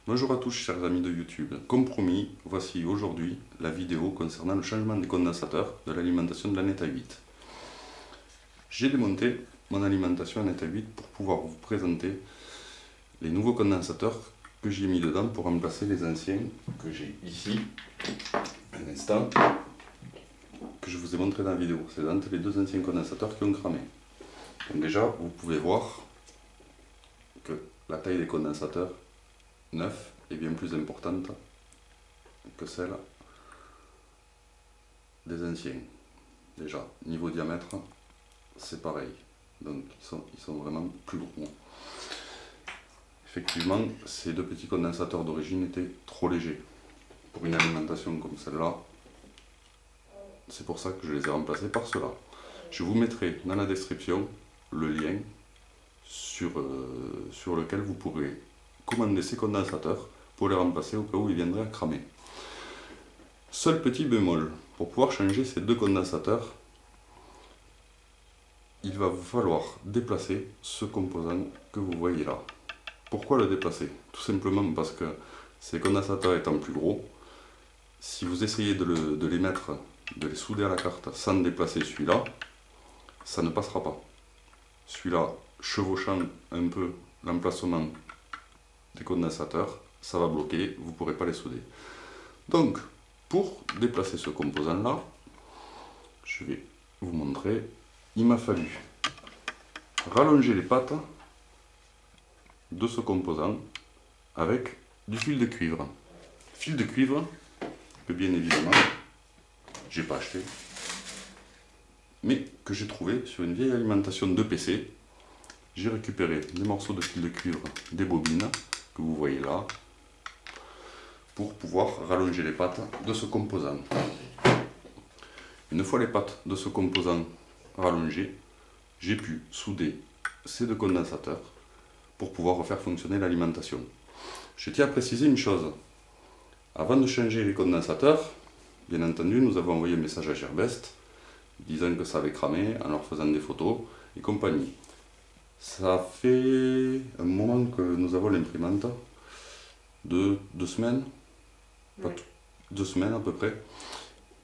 Bonjour à tous chers amis de YouTube. Comme promis, voici aujourd'hui la vidéo concernant le changement des condensateurs de l'alimentation de la Neta 8. J'ai démonté mon alimentation à Neta 8 pour pouvoir vous présenter les nouveaux condensateurs que j'ai mis dedans pour remplacer les anciens que j'ai ici, un instant, que je vous ai montré dans la vidéo. C'est entre les deux anciens condensateurs qui ont cramé. Donc déjà, vous pouvez voir que la taille des condensateurs neufs est bien plus importante que celle des anciens. Déjà, niveau diamètre, c'est pareil. Donc ils sont vraiment plus gros. Effectivement, ces deux petits condensateurs d'origine étaient trop légers pour une alimentation comme celle-là. C'est pour ça que je les ai remplacés par ceux-là. Je vous mettrai dans la description le lien sur lequel vous pourrez commander ces condensateurs pour les remplacer au cas où ils viendraient à cramer. Seul petit bémol, pour pouvoir changer ces deux condensateurs, il va vous falloir déplacer ce composant que vous voyez là. Pourquoi le déplacer? Tout simplement parce que ces condensateurs étant plus gros, si vous essayez de les souder à la carte sans déplacer celui-là, ça ne passera pas. Celui-là, chevauchant un peu l'emplacement des condensateurs, ça va bloquer, vous ne pourrez pas les souder. Donc, pour déplacer ce composant-là, je vais vous montrer, il m'a fallu rallonger les pattes de ce composant avec du fil de cuivre. Fil de cuivre que bien évidemment, j'ai pas acheté, mais que j'ai trouvé sur une vieille alimentation de PC. J'ai récupéré des morceaux de fil de cuivre, des bobines, que vous voyez là, pour pouvoir rallonger les pattes de ce composant. Une fois les pattes de ce composant rallongées, j'ai pu souder ces deux condensateurs pour pouvoir refaire fonctionner l'alimentation. Je tiens à préciser une chose. Avant de changer les condensateurs, bien entendu, nous avons envoyé un message à Gearbest disant que ça avait cramé en leur faisant des photos et compagnie. Ça fait un moment que nous avons l'imprimante, de 2 semaines, ouais. 2 semaines à peu près,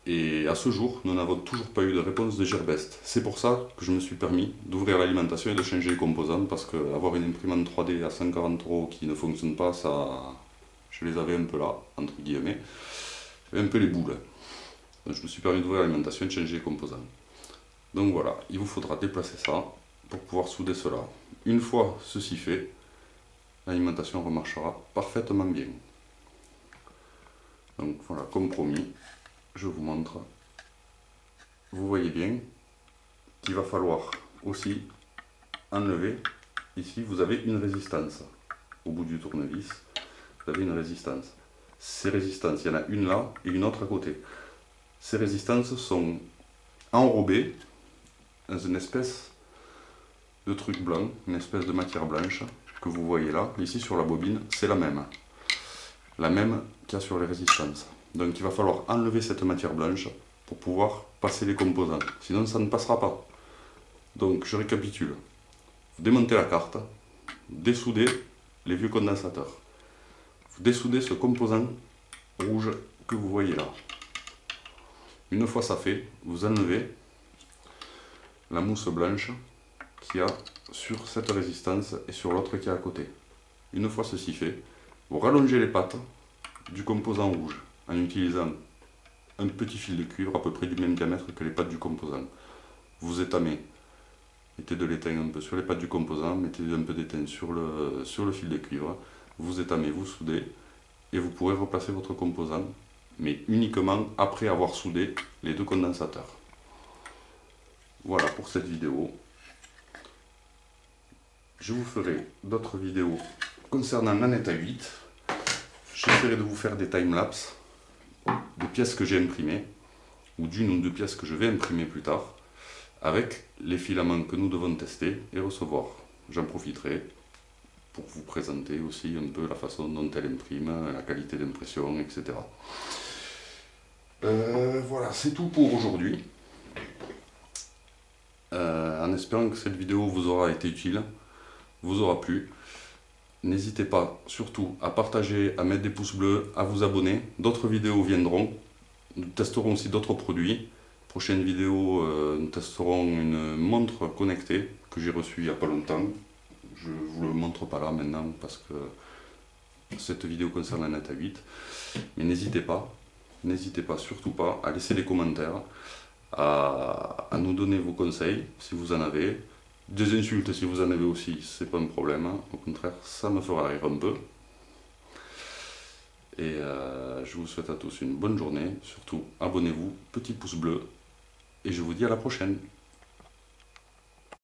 et à ce jour, nous n'avons toujours pas eu de réponse de Gearbest. C'est pour ça que je me suis permis d'ouvrir l'alimentation et de changer les composants, parce qu'avoir une imprimante 3D à 140 € qui ne fonctionne pas, ça, je les avais un peu là, entre guillemets, j'avais un peu les boules. Donc je me suis permis d'ouvrir l'alimentation et de changer les composants. Donc voilà, il vous faudra déplacer ça pour pouvoir souder cela. Une fois ceci fait, l'alimentation remarchera parfaitement bien. Donc voilà, comme promis, je vous montre. Vous voyez bien qu'il va falloir aussi enlever. Ici, vous avez une résistance. Au bout du tournevis, vous avez une résistance. Ces résistances, il y en a une là et une autre à côté. Ces résistances sont enrobées dans une espèce de truc blanc, une espèce de matière blanche que vous voyez là. Ici sur la bobine, c'est la même qu'il y a sur les résistances. Donc il va falloir enlever cette matière blanche pour pouvoir passer les composants, sinon ça ne passera pas. Donc je récapitule. Vous démontez la carte, dessoudez les vieux condensateurs. Vous dessoudez ce composant rouge que vous voyez là. Une fois ça fait, vous enlevez la mousse blanche qu'il y a sur cette résistance et sur l'autre qui est à côté. Une fois ceci fait, vous rallongez les pattes du composant rouge en utilisant un petit fil de cuivre à peu près du même diamètre que les pattes du composant. Vous étamez, mettez de l'étain un peu sur les pattes du composant, mettez un peu d'étain sur le fil de cuivre, vous étamez, vous soudez et vous pourrez replacer votre composant, mais uniquement après avoir soudé les deux condensateurs. Voilà pour cette vidéo. Je vous ferai d'autres vidéos concernant la Neta 8. J'essaierai de vous faire des timelapses de pièces que j'ai imprimées, ou d'une ou deux pièces que je vais imprimer plus tard, avec les filaments que nous devons tester et recevoir. J'en profiterai pour vous présenter aussi un peu la façon dont elle imprime, la qualité d'impression, etc. Voilà, c'est tout pour aujourd'hui. En espérant que cette vidéo vous aura été utile, vous aura plu. N'hésitez pas surtout à partager, à mettre des pouces bleus, à vous abonner. D'autres vidéos viendront. Nous testerons aussi d'autres produits. Prochaine vidéo, nous testerons une montre connectée que j'ai reçue il n'y a pas longtemps. Je ne vous le montre pas là maintenant parce que cette vidéo concerne la Net A8. Mais n'hésitez pas surtout pas à laisser des commentaires, à nous donner vos conseils si vous en avez. Des insultes si vous en avez aussi, c'est pas un problème, hein. Au contraire, ça me fera rire un peu. Et je vous souhaite à tous une bonne journée, surtout abonnez-vous, petit pouce bleu, et je vous dis à la prochaine.